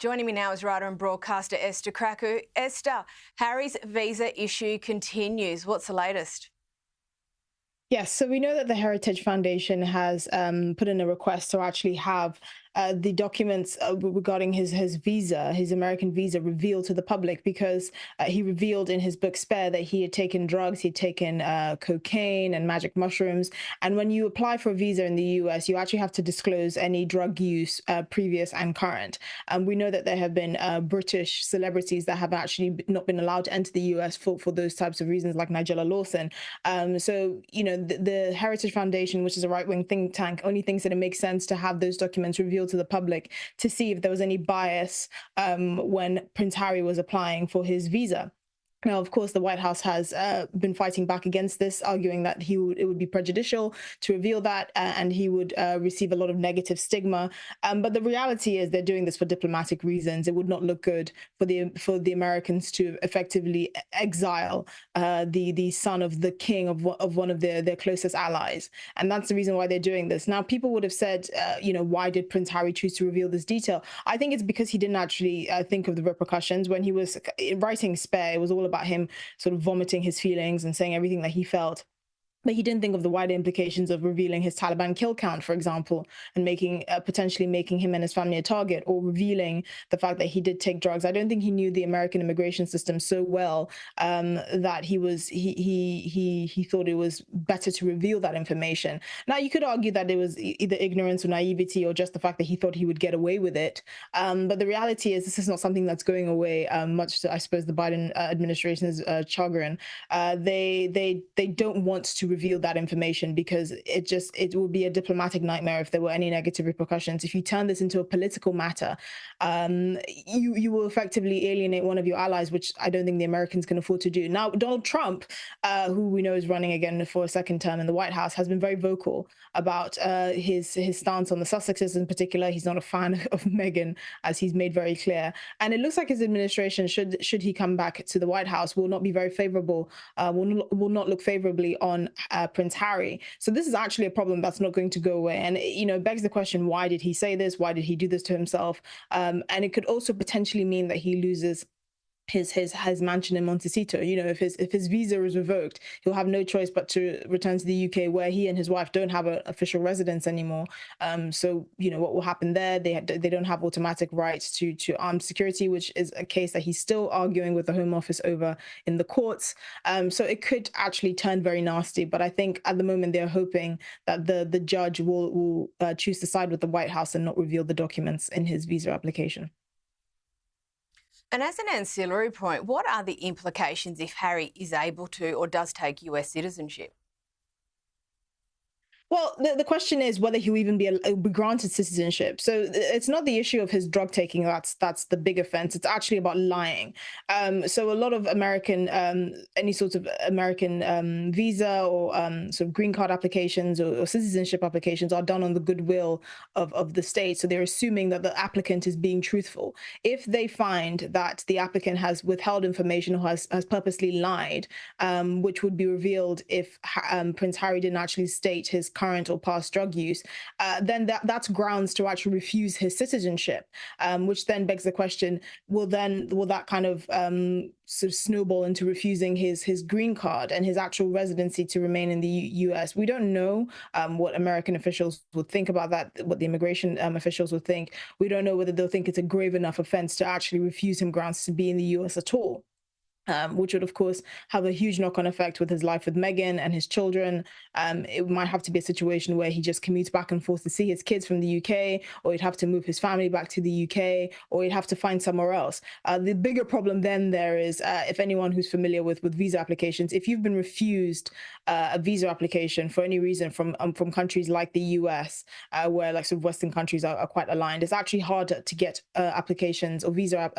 Joining me now is writer and broadcaster Esther Krakue. Esther, Harry's visa issue continues. What's the latest? Yes, so we know that the Heritage Foundation has put in a request to actually have the documents regarding his visa, his American visa, revealed to the public because he revealed in his book Spare that he had taken drugs, he'd taken cocaine and magic mushrooms. And when you apply for a visa in the US, you actually have to disclose any drug use, previous and current. We know that there have been British celebrities that have actually not been allowed to enter the US for those types of reasons, like Nigella Lawson. So, you know, the Heritage Foundation, which is a right-wing think tank, only thinks that it makes sense to have those documents revealed to the public to see if there was any bias when Prince Harry was applying for his visa. Now, of course, the White House has been fighting back against this, arguing that it would be prejudicial to reveal that, and he would receive a lot of negative stigma. But the reality is they're doing this for diplomatic reasons. It would not look good for the Americans to effectively exile the son of the king of one of their closest allies, and that's the reason why they're doing this. Now, people would have said, why did Prince Harry choose to reveal this detail? I think it's because he didn't actually think of the repercussions when he was writing Spare. It was all about him sort of vomiting his feelings and saying everything that he felt. But he didn't think of the wider implications of revealing his Taliban kill count, for example, and potentially making him and his family a target, or revealing the fact that he did take drugs. I don't think he knew the American immigration system so well that he thought it was better to reveal that information. Now, you could argue that it was either ignorance or naivety, or just the fact that he thought he would get away with it. But the reality is, this is not something that's going away. Much to, I suppose, the Biden administration's chagrin. They don't want to reveal that information because it would be a diplomatic nightmare if there were any negative repercussions. If you turn this into a political matter, you will effectively alienate one of your allies, which I don't think the Americans can afford to do. Now, Donald Trump, who we know is running again for a second term in the White House, has been very vocal about his stance on the Sussexes in particular. He's not a fan of Meghan, as he's made very clear. And it looks like his administration, should he come back to the White House, will not be very favorable, will not look favorably on Prince Harry. So this is actually a problem that's not going to go away. And, it begs the question, why did he say this? Why did he do this to himself? And it could also potentially mean that he loses his mansion in Montecito. If his visa is revoked, he'll have no choice but to return to the UK, where he and his wife don't have an official residence anymore. So what will happen there? They don't have automatic rights to armed security, which is a case that he's still arguing with the Home Office over in the courts. So it could actually turn very nasty. But I think at the moment they're hoping that the judge will choose to side with the White House and not reveal the documents in his visa application. And as an ancillary point, what are the implications if Harry is able to or does take US citizenship? Well, the question is whether he'll even be granted citizenship. So it's not the issue of his drug taking that's the big offense. It's actually about lying. So a lot of any sort of American visa or sort of green card applications or citizenship applications are done on the goodwill of the state. So they're assuming that the applicant is being truthful. If they find that the applicant has withheld information or has purposely lied, which would be revealed if Prince Harry didn't actually state his current or past drug use, then that's grounds to actually refuse his citizenship, which then begs the question, will that kind of sort of snowball into refusing his green card and his actual residency to remain in the US? We don't know what American officials would think about that, what the immigration officials would think. We don't know whether they'll think it's a grave enough offense to actually refuse him grounds to be in the US at all. Which would, of course, have a huge knock-on effect with his life with Meghan and his children. It might have to be a situation where he just commutes back and forth to see his kids from the UK, or he'd have to move his family back to the UK, or he'd have to find somewhere else. The bigger problem then there is, if anyone who's familiar with visa applications, if you've been refused a visa application for any reason from countries like the US, where like sort of Western countries are quite aligned, it's actually harder to get applications or visa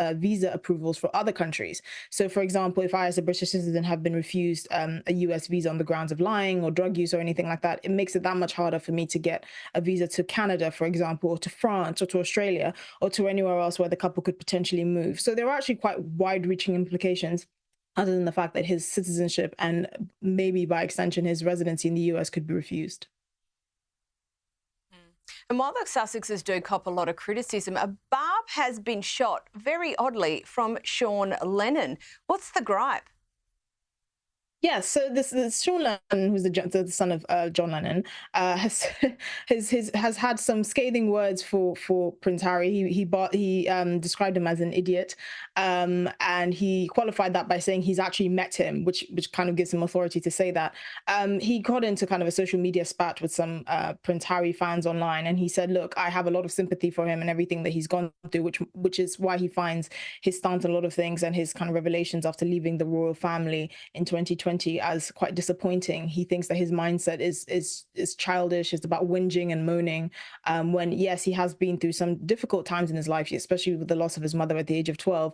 approvals for other countries. So, for example, if I, as a British citizen, have been refused a US visa on the grounds of lying or drug use or anything like that, it makes it that much harder for me to get a visa to Canada, for example, or to France or to Australia or to anywhere else where the couple could potentially move. So there are actually quite wide-reaching implications, other than the fact that his citizenship and maybe by extension his residency in the US could be refused. And while the Sussexes do cop a lot of criticism, a barb has been shot, very oddly, from Sean Lennon. What's the gripe? Yeah, so this Sean Lennon, who's the son of John Lennon, has has had some scathing words for Prince Harry. He described him as an idiot, and he qualified that by saying he's actually met him, which kind of gives him authority to say that. He got into kind of a social media spat with some Prince Harry fans online, and he said, "Look, I have a lot of sympathy for him and everything that he's gone through, which is why he finds his stance on a lot of things and his kind of revelations after leaving the royal family in 2020 as quite disappointing. He thinks that his mindset is childish. It's about whinging and moaning. When yes, he has been through some difficult times in his life, especially with the loss of his mother at the age of 12.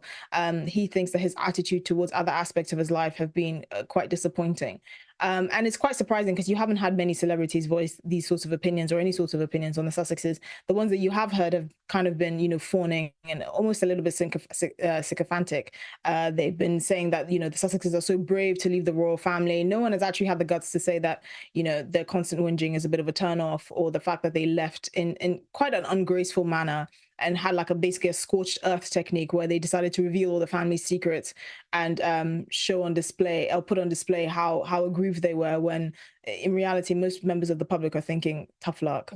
He thinks that his attitude towards other aspects of his life have been quite disappointing. And it's quite surprising because you haven't had many celebrities voice these sorts of opinions or any sorts of opinions on the Sussexes. The ones that you have heard have kind of been, fawning and almost a little bit sycophantic. They've been saying that, the Sussexes are so brave to leave the royal family. No one has actually had the guts to say that, their constant whinging is a bit of a turnoff, or the fact that they left in quite an ungraceful manner and had like basically a scorched earth technique where they decided to reveal all the family's secrets and show on display or put on display how aggrieved they were, when in reality most members of the public are thinking tough luck.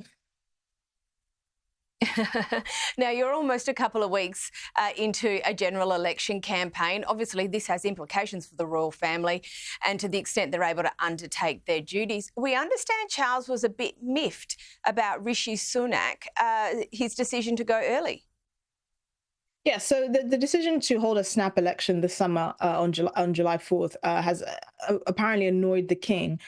Now, you're almost a couple of weeks into a general election campaign. Obviously, this has implications for the royal family and to the extent they're able to undertake their duties. We understand Charles was a bit miffed about Rishi Sunak, his decision to go early. Yeah, so the decision to hold a snap election this summer on July 4th has apparently annoyed the king,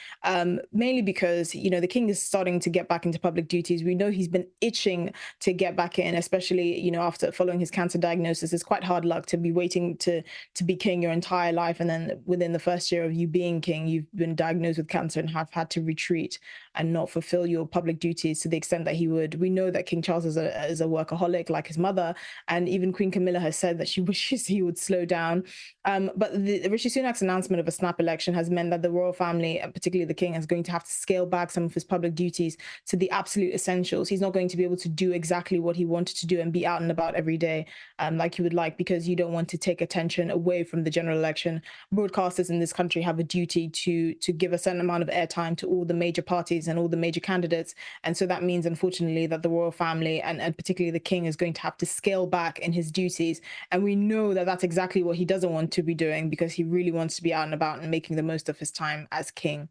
mainly because, the king is starting to get back into public duties. We know he's been itching to get back in, especially, after following his cancer diagnosis. It's quite hard luck to be waiting to be king your entire life. And then within the first year of you being king, you've been diagnosed with cancer and have had to retreat and not fulfill your public duties to the extent that he would. We know that King Charles is a workaholic like his mother, and even Queen Camilla has said that she wishes he would slow down. But the Rishi Sunak's announcement of a snap election has meant that the royal family, and particularly the king, is going to have to scale back some of his public duties to the absolute essentials. He's not going to be able to do exactly what he wanted to do and be out and about every day like he would like, because you don't want to take attention away from the general election. Broadcasters in this country have a duty to give a certain amount of airtime to all the major parties and all the major candidates. And so that means, unfortunately, that the royal family and particularly the king is going to have to scale back in his duties. And we know that that's exactly what he doesn't want to be doing, because he really wants to be out and about and making the most of his time as king.